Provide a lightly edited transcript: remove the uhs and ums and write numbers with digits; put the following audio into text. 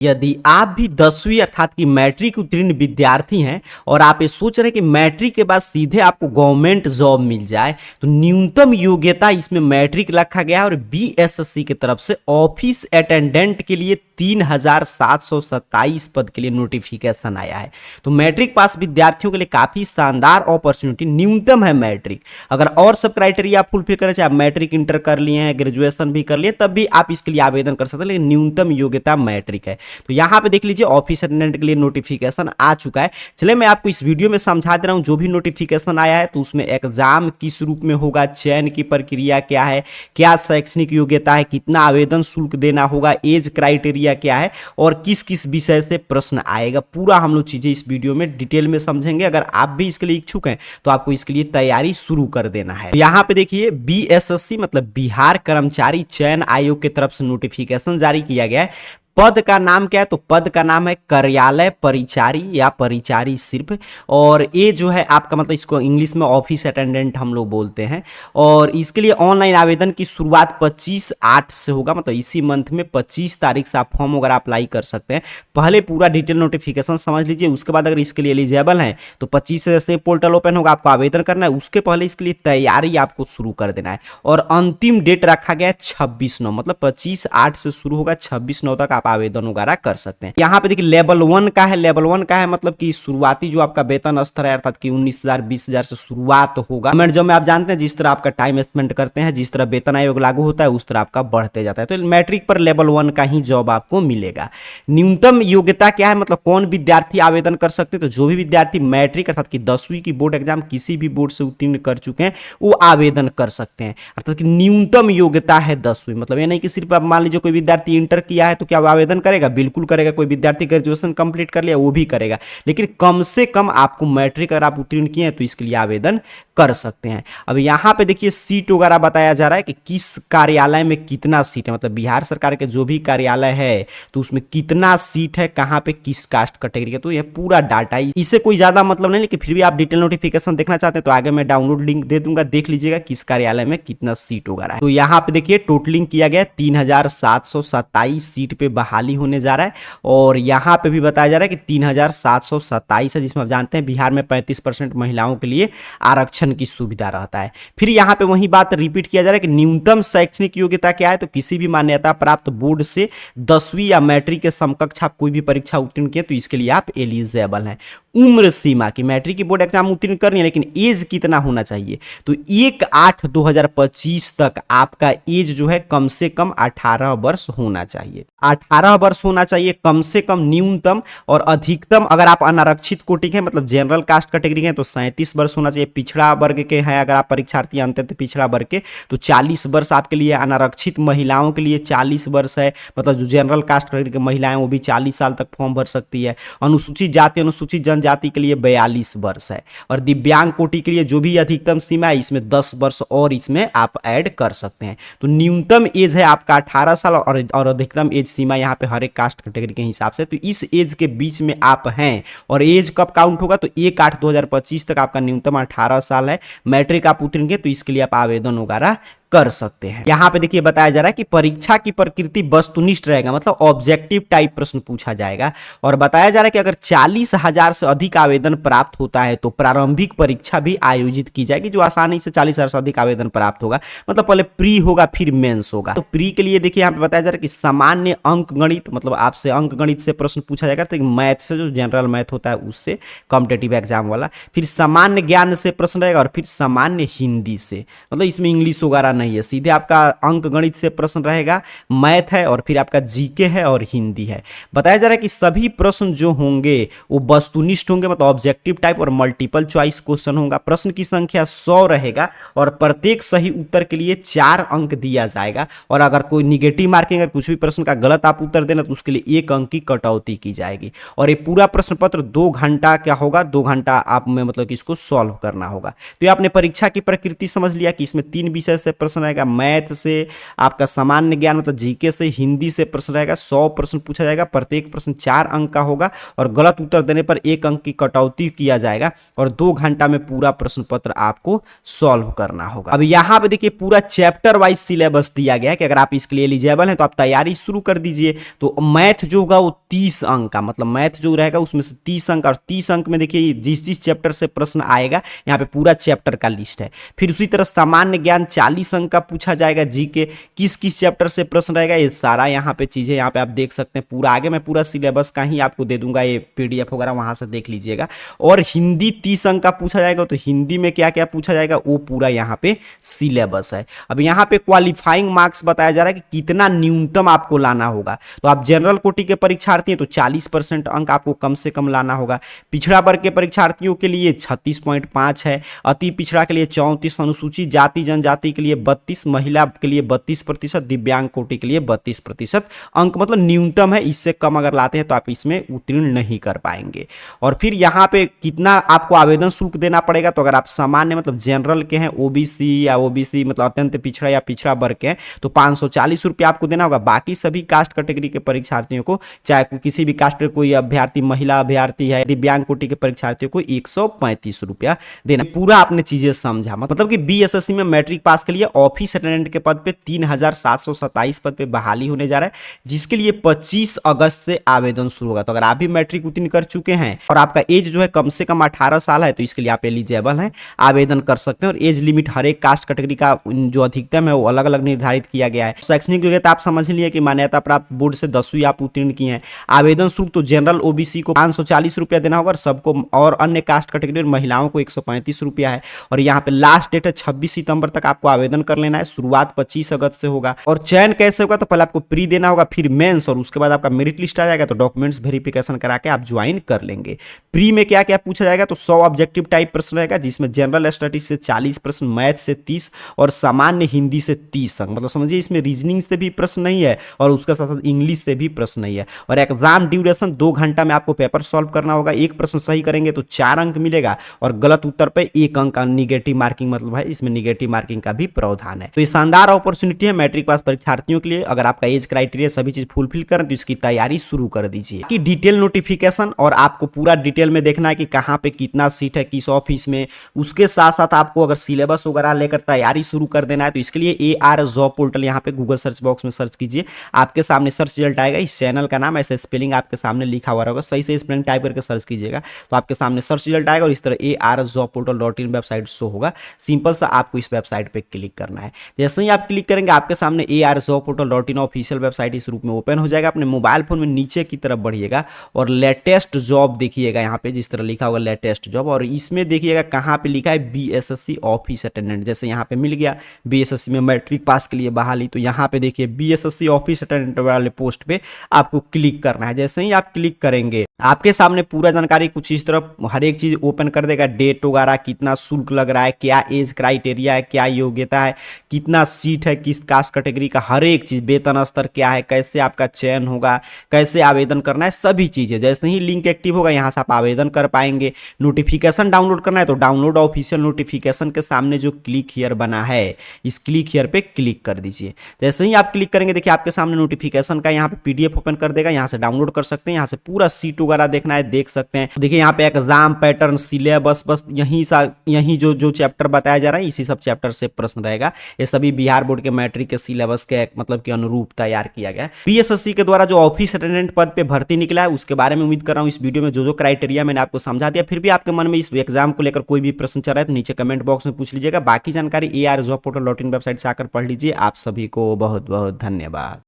यदि आप भी 10वीं अर्थात कि मैट्रिक उत्तीर्ण विद्यार्थी हैं और आप ये सोच रहे हैं कि मैट्रिक के बाद सीधे आपको गवर्नमेंट जॉब मिल जाए, तो न्यूनतम योग्यता इसमें मैट्रिक रखा गया है और बीएसएससी की तरफ से ऑफिस अटेंडेंट के लिए 3727 पद के लिए नोटिफिकेशन आया है। तो मैट्रिक पास विद्यार्थियों के लिए काफी शानदार अपॉर्चुनिटी, न्यूनतम है मैट्रिक। अगर और सब क्राइटेरिया फुलफिल करें, चाहे आप मैट्रिक इंटर कर लिए हैं, ग्रेजुएशन भी कर लिए, तब भी आप इसके लिए आवेदन कर सकते हैं, लेकिन न्यूनतम योग्यता मैट्रिक है। तो यहां पे देख लीजिए ऑफिस अटेंडेंट के लिए नोटिफिकेशन आ चुका है। चलिए मैं आपको इस वीडियो में समझा दे रहा हूं, जो भी नोटिफिकेशन आया है तो उसमें एग्जाम किस रूप में होगा, चयन की प्रक्रिया क्या है, क्या शैक्षणिक योग्यता है, कितना आवेदन शुल्क देना होगा, एज क्राइटेरिया क्या है और किस किस विषय से प्रश्न आएगा, पूरा हम लोग चीजें इस वीडियो में डिटेल में समझेंगे। अगर आप भी इसके लिए इच्छुक हैं तो आपको इसके लिए तैयारी शुरू कर देना है। यहां पे देखिए बीएसएससी मतलब बिहार कर्मचारी चयन आयोग की तरफ से नोटिफिकेशन जारी किया गया है। पद का नाम क्या है, तो पद का नाम है कार्यालय परिचारी या परिचारी सिर्फ, और ये जो है आपका मतलब इसको इंग्लिश में ऑफिस अटेंडेंट हम लोग बोलते हैं। और इसके लिए ऑनलाइन आवेदन की शुरुआत 25/8 से होगा, मतलब इसी मंथ में 25 तारीख से आप फॉर्म वगैरह अप्लाई कर सकते हैं। पहले पूरा डिटेल नोटिफिकेशन समझ लीजिए, उसके बाद अगर इसके लिए एलिजिबल हैं तो 25 से पोर्टल ओपन होगा, आपको आवेदन करना है। उसके पहले इसके लिए तैयारी आपको शुरू कर देना है और अंतिम डेट रखा गया है 26/9, मतलब 25/8 से शुरू होगा, 26/9 तक आप आवेदन वगैरह कर सकते हैं। यहाँ पे देखिए लेवल 1 का है, लेवल 1 का है मतलब कि शुरुआती जो आपका वेतन स्तर है, अर्थात कि 19,000 20,000 से शुरुआत होगा। गवर्नमेंट जॉब में आप जानते हैं जिस तरह आपका टाइम स्पेंड करते हैं, जिस तरह वेतन आयोग लागू होता है उस तरह आपका बढ़ते जाता है। तो मैट्रिक पर लेवल 1 का ही जॉब आपको मिलेगा। न्यूनतम योग्यता क्या है, मतलब कौन विद्यार्थी आवेदन कर सकते हैं, तो जो भी विद्यार्थी मैट्रिक अर्थात कि 10वीं की बोर्ड एग्जाम किसी भी बोर्ड से उत्तीर्ण कर चुके हैं वो आवेदन कर सकते हैं। अर्थात कि न्यूनतम योग्यता है 10वीं, मतलब ये नहीं कि सिर्फ आप मान लीजिए कोई विद्यार्थी इंटर किया है तो क्या आवेदन करेगा, बिल्कुल करेगा। कोई विद्यार्थी ग्रेजुएशन कंप्लीट कर लिया वो भी करेगा, लेकिन कम से कम आपको मैट्रिक अगर आप उत्तीर्ण किए हैं तो इसके लिए आवेदन कर सकते हैं। अब यहाँ पे देखिए सीट वगैरह बताया जा रहा है कि किस कार्यालय में कितना सीट है, मतलब बिहार सरकार के जो भी कार्यालय है तो उसमें कितना सीट है, कहाँ पे किस कास्ट कैटेगरी का, तो ये पूरा डाटा है। इससे कोई ज्यादा मतलब नहीं, लेकिन फिर भी आप डिटेल नोटिफिकेशन देखना चाहते हैं तो आगे मैं डाउनलोड लिंक दे दूंगा, देख लीजिएगा किस कार्यालय में कितना सीट वगैरह है। तो यहाँ पे देखिए टोटलिंग किया गया 3727 सीट पे बहाली होने जा रहा है। और यहाँ पे भी बताया जा रहा है कि 3727 है, जिसमें आप जानते हैं बिहार में 35% महिलाओं के लिए आरक्षण की सुविधा रहता है। फिर यहाँ पे वही बात रिपीट किया जा रहा है कि न्यूनतम शैक्षणिक योग्यता क्या है, तो किसी भी मान्यता प्राप्त बोर्ड से 10वीं या मैट्रिक के समकक्ष आप कोई भी परीक्षा उत्तीर्ण किए तो इसके लिए आप एलिजिबल हैं। उम्र सीमा की मैट्रिक की बोर्ड एग्जाम उत्तीर्ण करनी है, लेकिन एज कितना होना चाहिए, तो 1/8/2025 तक आपका एज जो है कम से कम 18 वर्ष होना चाहिए। 18 वर्ष होना चाहिए कम से कम न्यूनतम, और अधिकतम अगर आप अनारक्षित कोटि के मतलब जनरल कास्ट कैटेगरी के तो 37 वर्ष होना चाहिए। पिछड़ा वर्ग के हैं अगर आप परीक्षार्थी अंततः पिछड़ा वर्ग के तो 40 वर्ष आपके लिए। अनारक्षित महिलाओं के लिए 40 वर्ष है, मतलब जो जनरल कास्ट कैटेगरी की महिलाएं वो भी 40 साल तक फॉर्म भर सकती है। अनुसूचित जाति अनुसूचित जनजाति के लिए 42 वर्ष है, और दिव्यांग कोटि के लिए जो भी अधिकतम सीमा है इसमें 10 वर्ष और इसमें आप ऐड कर सकते हैं। तो न्यूनतम एज है आपका 18 साल और अधिकतम एज सीमा यहाँ पे हर एक कास्ट कैटेगरी के हिसाब से, तो इस एज के बीच में आप हैं। और एज कब काउंट होगा, तो 1/8/2025 तक आपका न्यूनतम 18 साल है। मैट्रिक आप उत्तीर्ण तो इसके लिए आप आवेदन वगैरह कर सकते हैं। यहाँ पे देखिए बताया जा रहा है कि परीक्षा की प्रकृति वस्तुनिष्ठ रहेगा, मतलब ऑब्जेक्टिव टाइप प्रश्न पूछा जाएगा। और बताया जा रहा है कि अगर 40,000 से अधिक आवेदन प्राप्त होता है तो प्रारंभिक परीक्षा भी आयोजित की जाएगी, जो आसानी से 40,000 से अधिक आवेदन प्राप्त होगा। मतलब पहले प्री होगा फिर मेंस होगा। तो प्री के लिए देखिए यहाँ पे बताया जा रहा है कि सामान्य अंक गणित, मतलब आपसे अंक गणित से प्रश्न पूछा जाएगा, तो मैथ से जो जनरल मैथ होता है उससे कॉम्पिटेटिव एग्जाम वाला। फिर सामान्य ज्ञान से प्रश्न रहेगा, और फिर सामान्य हिंदी से, मतलब इसमें इंग्लिश वगैरह नहीं है, सीधे आपका अंक गणित से प्रश्न रहेगा, मैथ है और फिर आपका जीके है और हिंदी है। बताया जा रहा है कि सभी प्रश्न जो होंगे वो वस्तुनिष्ठ होंगे, मतलब ऑब्जेक्टिव टाइप और मल्टीपल चॉइस क्वेश्चन होगा। प्रश्न की संख्या 100 रहेगा और प्रत्येक सही उत्तर के लिए 4 अंक दिया जाएगा। और अगर कोई निगेटिव मार्किंग, अगर कुछ भी प्रश्न का गलत आप उत्तर देना तो उसके लिए 1 अंक की कटौती की जाएगी। और ये पूरा प्रश्न पत्र 2 घंटा क्या होगा, 2 घंटा आप में मतलब कि इसको सॉल्व करना होगा। तो ये आपने परीक्षा की प्रकृति समझ लिया कि इसमें 3 विषय से प्रश्न प्रश्न रहेगा, मैथ से आपका सामान्य ज्ञान मतलब जीके से, हिंदी से प्रश्न रहेगा, 100 प्रश्न पूछा जाएगा, प्रत्येक प्रश्न 4 अंक का होगा और गलत उत्तर देने पर 1 अंक की कटौती किया जाएगा और 2 घंटा में पूरा प्रश्न पत्र आपको सॉल्व करना होगा। अब यहाँ पे देखिए पूरा चैप्टर वाइज सिलेबस दिया गया है कि अगर आप इसके लिए एलिजिबल हैं तो आप तैयारी शुरू कर दीजिए। तो मैथ जो होगा वो 30 अंक का, मतलब मैथ जो रहेगा उसमें से 30 अंक, और 30 अंक में देखिए जिस जिस चैप्टर से प्रश्न आएगा यहाँ पे पूरा चैप्टर का लिस्ट है। फिर उसी तरह सामान्य ज्ञान 40 अंक का पूछा जाएगा, जीके किस किस चैप्टर से प्रश्न रहेगा ये सारा यहाँ पे चीजें यहाँ पे आप देख सकते हैं। पूरा आगे मैं पूरा सिलेबस का ही आपको दे दूंगा, ये पीडीएफ वगैरह वहां से देख लीजिएगा। और हिंदी 30 अंक का पूछा जाएगा, तो हिंदी में क्या क्या पूछा जाएगा वो पूरा यहाँ पे सिलेबस है। अब यहाँ पे क्वालिफाइंग मार्क्स बताया जा रहा है कि कितना न्यूनतम आपको लाना होगा। तो आप जनरल कोटि के परीक्षार्थी हैं तो 40% अंक आपको कम से कम लाना होगा। पिछड़ा वर्ग के परीक्षार्थियों के लिए 36.5 है, अति पिछड़ा के लिए 34, अनुसूचित जाति जनजाति के लिए 32, महिला के लिए 32%, दिव्यांग कोटि के लिए 32% अंक मतलब न्यूनतम है। इससे कम अगर लाते हैं तो आप इसमें उत्तीर्ण नहीं कर पाएंगे। और फिर यहाँ पे कितना आपको आवेदन शुल्क देना पड़ेगा, तो अगर आप सामान्य मतलब जनरल के हैं, ओबीसी या ओबीसी मतलब अत्यंत पिछड़ा या पिछड़ा वर्ग के हैं तो 540 रुपया आपको देना होगा। बाकी सभी कास्ट कैटेगरी के परीक्षार्थियों को, चाहे किसी भी कास्ट के कोई अभ्यर्थी महिला अभ्यर्थी है, दिव्यांग कोटि के परीक्षार्थियों को 135 रुपया देना। पूरा आपने चीजें समझा, मतलब कि बीएसएससी में मैट्रिक पास के लिए ऑफिस अटेंडेंट के पद पे 3727 पद पे बहाली होने जा रहा है, जिसके लिए 25 अगस्त से आवेदन शुरू होगा। तो अगर आप भी मैट्रिक उत्तीर्ण कर चुके हैं और आपका एज जो है कम से कम 18 साल है तो इसके लिए आप एलिजिबल हैं, आवेदन कर सकते हैं। और एज लिमिट हर एक कास्ट कैटेगरी का जो अधिकतम है वो अलग अलग निर्धारित किया गया है। शैक्षणिक योग्यता आप समझ लिए कि मान्यता प्राप्त बोर्ड से 10वीं आप उत्तीर्ण किए हैं। आवेदन शुल्क तो जनरल ओबीसी को 540 रुपया देना होगा और सबको, और अन्य कास्ट कैटेगरी और महिलाओं को 135 रुपया है। और यहाँ पे लास्ट डेट है 26 सितंबर तक आपको आवेदन कर लेना है। शुरुआत 25 अगस्त से होगा। और चयन कैसे होगा, तो पहले आपको प्री देना होगा, फिर मेंस, और उसके बाद आपका मेरिट लिस्ट आ जाएगा तो डॉक्यूमेंट्स वेरिफिकेशन करा के आप ज्वाइन कर लेंगे। प्री में क्या क्या पूछा जाएगा, तो 100 ऑब्जेक्टिव टाइप प्रश्न रहेगा, जिसमें जनरल स्टडीज से 40 प्रश्न, मैथ से 30 और सामान्य हिंदी से 30 अंक। मतलब समझिए इसमें रीजनिंग से भी प्रश्न नहीं है और उसके साथ साथ इंग्लिश से भी प्रश्न नहीं है। और एग्जाम ड्यूरेशन 2 घंटा में आपको पेपर सॉल्व करना होगा। एक प्रश्न सही करेंगे तो 4 अंक मिलेगा और गलत उत्तर पे 1 अंक का निगेटिव मार्किंग, मतलब है इसमें निगेटिव मार्किंग का भी प्रावधान है। तो ये शानदार अपॉर्चुनिटी है मैट्रिक पास परीक्षार्थियों के लिए। अगर आपका एज क्राइटेरिया सभी चीज फुलफिल करें तो इसकी तैयारी शुरू कर दीजिए। कि डिटेल नोटिफिकेशन और आपको पूरा डिटेल में देखना है कि कहाँ पे कितना सीट है किस ऑफिस में, उसके साथ साथ आपको अगर सिलेबस वगैरह लेकर तैयारी शुरू कर देना है तो इसके लिए AR जॉब पोर्टल यहाँ पे गूगल सर्च बॉक्स में सर्च कीजिए, आपके सामने सर्च रिजल्ट आएगा। इस चैनल का नाम ऐसे स्पेलिंग आपके सामने लिखा हुआ होगा, सही से स्पेलिंग टाइप करके सर्च कीजिएगा तो आपके सामने सर्च रिजल्ट आएगा और इस तरह ARjobportal.in वेबसाइट शो होगा। सिंपल सा आपको इस वेबसाइट पे क्लिक करना है। जैसे ही आप क्लिक करेंगे आपके सामने ARjobportal.in ऑफिशियल वेबसाइट इस रूप में ओपन हो जाएगा। अपने मोबाइल फोन में नीचे की तरफ बढ़िएगा और लेटेस्ट जॉब देखिएगा यहाँ पे जिस तरह लिखा होगा लेटेस्ट जॉब, और इसमें देखिएगा कहाँ पे लिखा है बीएसएससी ऑफिस अटेंडेंट। जैसे यहाँ पे मिल गया बीएसएससी में मैट्रिक पास के लिए बहाली, तो यहाँ पे देखिए बीएसएससी ऑफिस अटेंडेंट वाले पोस्ट पे आपको क्लिक करना है। जैसे ही आप क्लिक करेंगे आपके सामने पूरा जानकारी कुछ इस तरह हर एक चीज ओपन कर देगा, डेट वगैरह, कितना शुल्क लग रहा है, क्या एज क्राइटेरिया है, क्या योग्यता है, कितना सीट है किस कास्ट कैटेगरी का, हर एक चीज, वेतन स्तर क्या है, कैसे आपका चयन होगा, कैसे आवेदन करना है, सभी चीजें। जैसे ही लिंक एक्टिव होगा यहाँ से आप आवेदन कर पाएंगे। नोटिफिकेशन डाउनलोड करना है तो डाउनलोड ऑफिशियल नोटिफिकेशन के सामने जो क्लिक हियर बना है इस क्लिक हियर पे क्लिक कर दीजिए। जैसे ही आप क्लिक करेंगे देखिए आपके सामने नोटिफिकेशन का यहाँ पे पीडीएफ ओपन कर देगा, यहाँ से डाउनलोड कर सकते हैं। यहाँ से पूरा सीट वगैरह देखना है देख सकते हैं। देखिए यहाँ पे एग्जाम पैटर्न, सिलेबस, बस यही जो चैप्टर बताया जा रहा है इसी सब चैप्टर से प्रश्न रहेगा। ये सभी बिहार बोर्ड के मैट्रिक के सिलेबस के मतलब के अनुरूप तैयार किया गया है। बीएसएससी के द्वारा जो ऑफिस अटेंडेंट पद पे भर्ती निकला है उसके बारे में उम्मीद कर रहा हूँ इस वीडियो में जो क्राइटेरिया मैंने आपको समझा दिया। फिर भी आपके मन में इस एग्जाम को लेकर कोई भी प्रश्न चल रहा है तो नीचे कमेंट बॉक्स में पूछ लीजिएगा। बाकी जानकारी ARjobportal.in वेबसाइट से आकर पढ़ लीजिए। आप सभी को बहुत बहुत धन्यवाद।